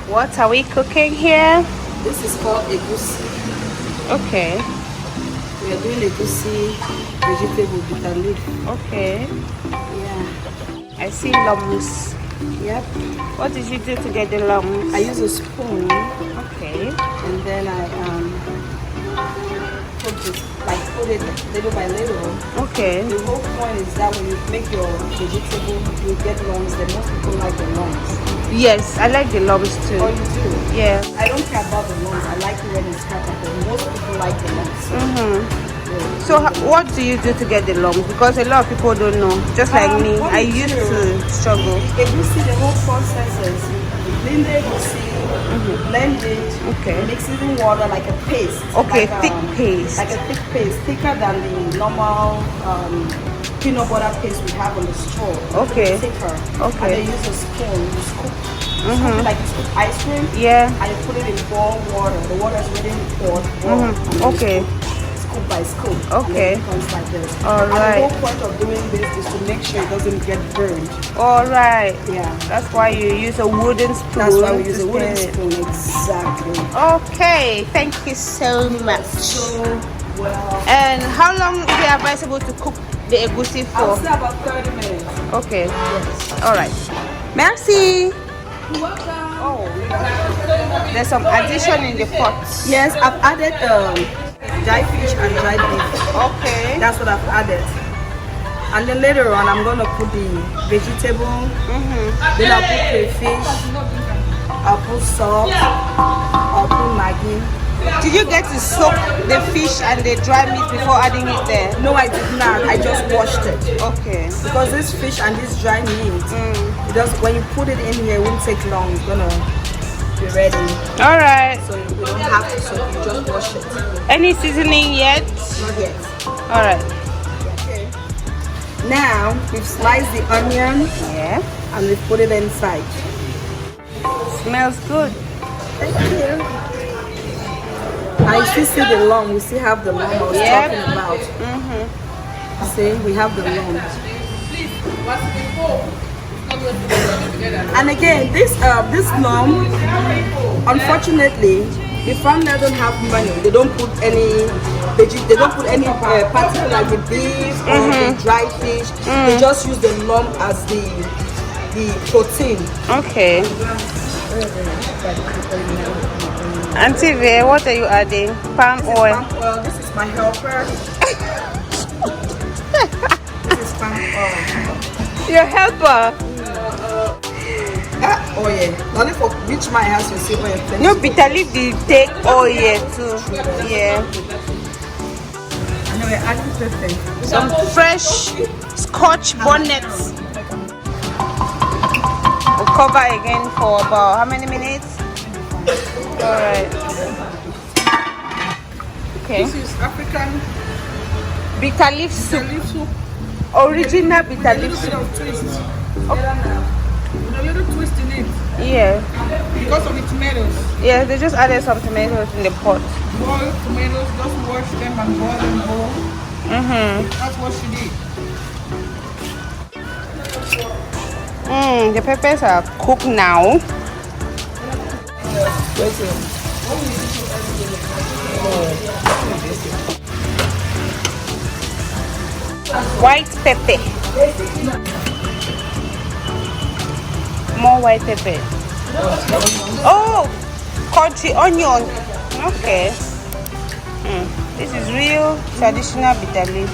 What are we cooking here? This is called egusi. Okay. We are doing egusi vegetable bitter leaf. Okay. Yeah. I see lumps. Yep. What did you do to get the lumps? I use a spoon. Okay. And then I put it little by little. Okay. The whole point is that when you make your vegetable, you get lumps. Then most people like the lumps. Yes, I like the lumps too. Oh, you do? Yeah. I don't care about the lumps. I like it when it's cut up, but most people like the lumps. So what do you do to get the lumps? Because a lot of people don't know. Just like me, I used to struggle. If you see the whole process is clean the egusi, blend it, mix it in water like a paste. Okay, like, thick paste. Like a thick paste, thicker than the normal peanut butter paste we have on the store. Okay. Thicker. Okay. And then use a spoon, you scoop it like you scoop ice cream. Yeah. And you put it in boiled water. The water is already poured. Okay. Scoop by scoop. Okay. And then it becomes like this. All right. And the whole point of doing this is to make sure it doesn't get burned. All right. Yeah. That's why you use a wooden spoon. That's why we use a wooden spoon. Exactly. Okay. Thank you so much. So well. And how long is it advisable to cook the egusi for? I'll say about 30 minutes. Okay. Yes. All right. Merci. You're welcome. Oh, there's some addition in the pot. Yes, I've added dry fish and dry beef. Okay. That's what I've added. And then later on, I'm gonna put the vegetable. Then I'll put crayfish. I'll put salt. I'll put Maggi. Did you get to soak the fish and the dry meat before adding it there? No, I did not. I just washed it. Okay. Because this fish and this dry meat, it does, when you put it in here, it won't take long. It's gonna be ready. All right. So you don't have to soak. You just wash it. Any seasoning yet? Not yet. All right. Okay. Now we've sliced the onion. Yeah. And we put it inside. Smells good. Thank you. I still see the lump. We still have the lump I was talking about. See, we have the lump. And again, this lump, unfortunately, the farmer don't have money. They don't put any they don't put any particle like the beef or the dry fish. They just use the lump as the protein. Okay. Auntie Vay, what are you adding? Palm oil. Palm oil. This is my helper. This is palm oil. Your helper. Oh yeah. Only for which my house you see oil. No, bitter leaf they take oil too. Yeah. And then we're adding pepper. Some fresh Scotch bonnets. We'll cover again for about how many minutes? Alright. Okay. This is African bitter leaf soup. soup. Original bitter leaf soup. Twist. With a little twist in it. Yeah. Because of the tomatoes. Yeah, they just added some tomatoes in the pot. Boiled tomatoes, just wash them and boil them whole. That's what she did. The peppers are cooked now. White pepper. More white pepper. Oh, country onion. Okay. This is real traditional bitter leaf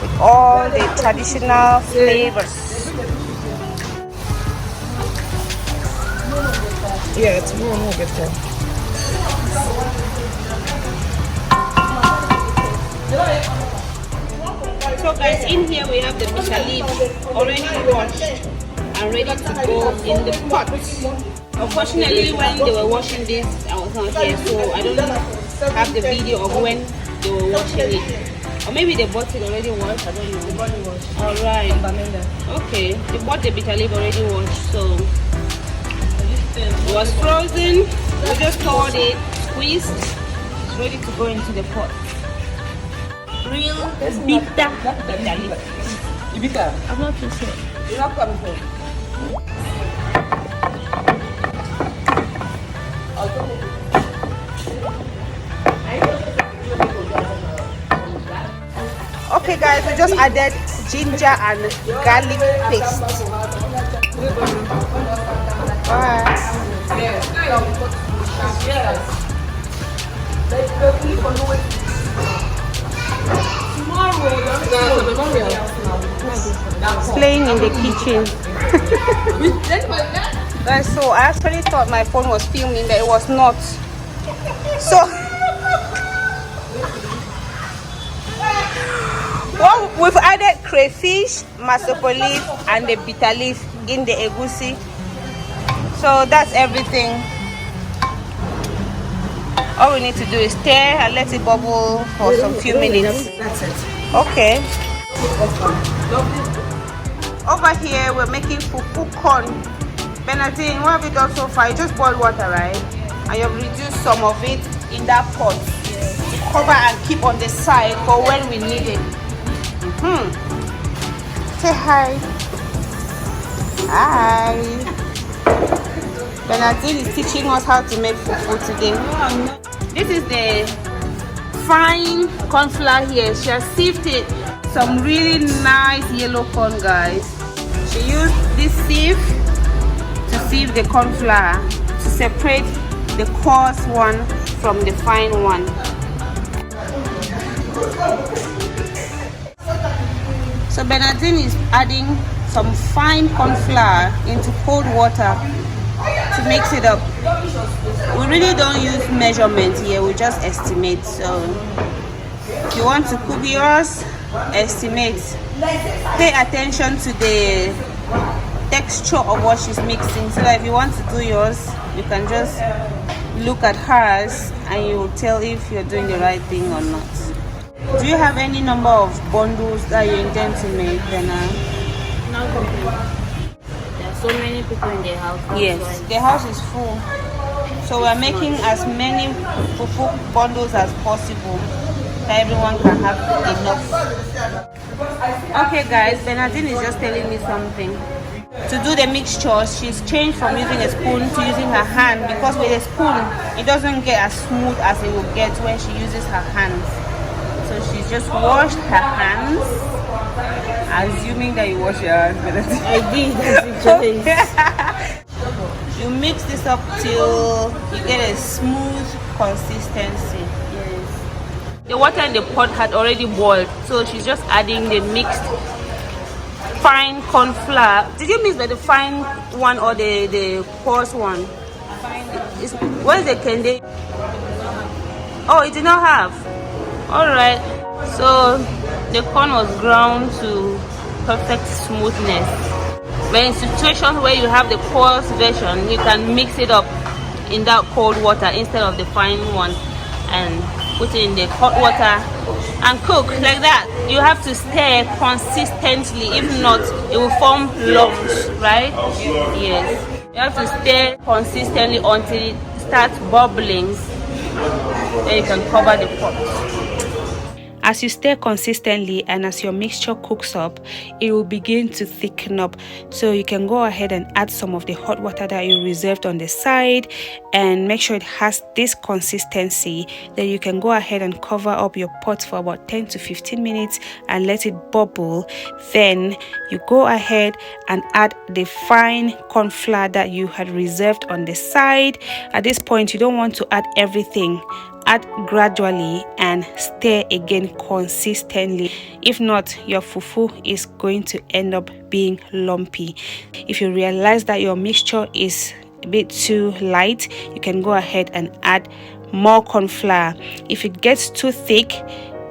with all the traditional flavors. Yeah, it's more better. So guys, in here we have the bitter leaf already washed and ready to go in the pot. Unfortunately, when they were washing this, I was not here, so I don't have the video of when they were washing it. Or maybe they bought it already washed, I don't know. They bought it washed. Alright. Okay, they bought the bitter leaf already washed, so it was frozen. We just thawed it, squeezed. It's ready to go into the pot. Real bitter leaf. Ibiza. I'm not too sure. You're not coming home. guys, we just added ginger and garlic paste. Playing in the kitchen. Guys, so I actually thought my phone was filming, but it was not. So well, we've added crayfish, masopo leaf, and the bitter leaf in the egusi. So that's everything. All we need to do is stir and let it bubble for some few minutes. That's it. Okay. Over here, we're making fufu corn. Bernardine, what have you done so far? You just boiled water, right? And you've reduced some of it in that pot to cover and keep on the side for when we need it. Say hi. Hi. Bernardine is teaching us how to make fufu today. This is the fine corn flour here. She has sifted some really nice yellow corn, guys. She used this sieve to sieve the corn flour to separate the coarse one from the fine one. So Bernardine is adding some fine corn flour into cold water to mix it up. We really don't use measurement here, we just estimate. So if you want to cook yours, estimate. Pay attention to the texture of what she's mixing, so that if you want to do yours, you can just look at hers and you will tell if you're doing the right thing or not. Do you have any number of bundles that you intend to make, Bena? No complaint. There are so many people in the house. Yes, the house is full. So we're making as many fufu bundles as possible, that everyone can have enough. Okay guys, Bernardine is just telling me something. To do the mixture, she's changed from using a spoon to using her hand, because with a spoon, it doesn't get as smooth as it will get when she uses her hands. So she's just washed her hands, assuming that you wash your hands. I did, that's the choice. You mix this up till you get a smooth consistency. Yes. The water in the pot had already boiled, so she's just adding the mixed fine corn flour. Did you mix by the fine one or the coarse one? Where's the kende? Oh, it did not have. Alright, so the corn was ground to perfect smoothness. But in situations where you have the coarse version, you can mix it up in that cold water instead of the fine one and put it in the hot water and cook like that. You have to stir consistently, if not it will form lumps, right? Yes, you have to stir consistently until it starts bubbling, then you can cover the pot. As you stir consistently and as your mixture cooks up, it will begin to thicken up. So you can go ahead and add some of the hot water that you reserved on the side and make sure it has this consistency. Then you can go ahead and cover up your pot for about 10 to 15 minutes and let it bubble. Then you go ahead and add the fine corn flour that you had reserved on the side. At this point, you don't want to add everything. Add gradually and stir again consistently. If not, your fufu is going to end up being lumpy. If you realize that your mixture is a bit too light, you can go ahead and add more corn flour. If it gets too thick,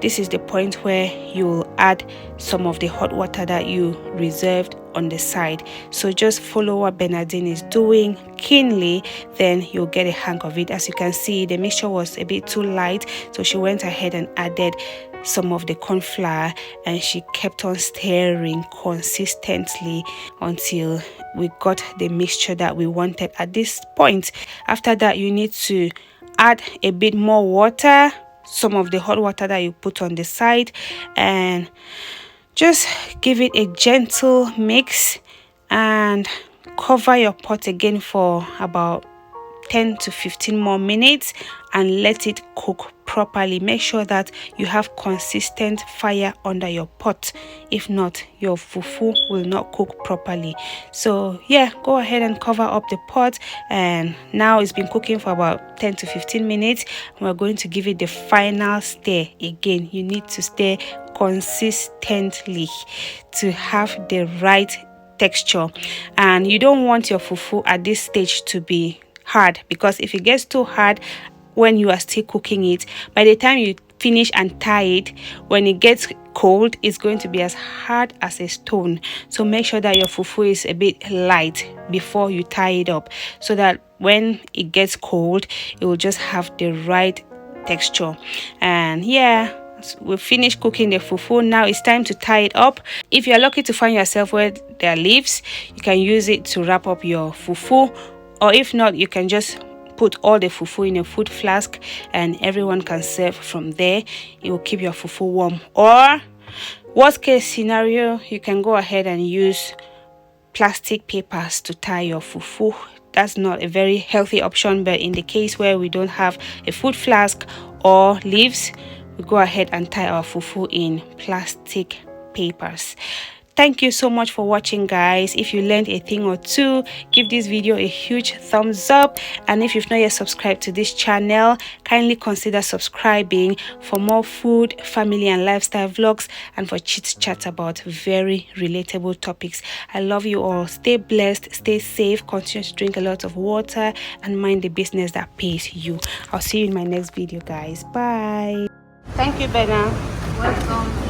this is the point where you will add some of the hot water that you reserved on the side. So just follow what Bernardine is doing keenly, then you'll get a hang of it. As you can see, the mixture was a bit too light, so she went ahead and added some of the corn flour and she kept on stirring consistently until we got the mixture that we wanted at this point. After that, you need to add a bit more water, some of the hot water that you put on the side, and just give it a gentle mix and cover your pot again for about 10 to 15 more minutes and let it cook properly. Make sure that you have consistent fire under your pot. If not, your fufu will not cook properly. So yeah, go ahead and cover up the pot, and now it's been cooking for about 10 to 15 minutes. We're going to give it the final stir. Again, you need to stir consistently to have the right texture, and you don't want your fufu at this stage to be hard, because if it gets too hard when you are still cooking it, by the time you finish and tie it, when it gets cold, it's going to be as hard as a stone. So make sure that your fufu is a bit light before you tie it up, so that when it gets cold, it will just have the right texture. And yeah, we've finished cooking the fufu. Now it's time to tie it up. If you're lucky to find yourself where there are leaves, you can use it to wrap up your fufu, or if not, you can just put all the fufu in a food flask and everyone can serve from there. It will keep your fufu warm. Or worst case scenario, you can go ahead and use plastic papers to tie your fufu. That's not a very healthy option, but in the case where we don't have a food flask or leaves, we go ahead and tie our fufu in plastic papers. Thank you so much for watching, guys. If you learned a thing or two, give this video a huge thumbs up, and if you've not yet subscribed to this channel, kindly consider subscribing for more food, family and lifestyle vlogs, and for chit chat about very relatable topics. I love you all. Stay blessed, stay safe, continue to drink a lot of water, and mind the business that pays you. I'll see you in my next video, guys. Bye. Thank you, Bena. Welcome.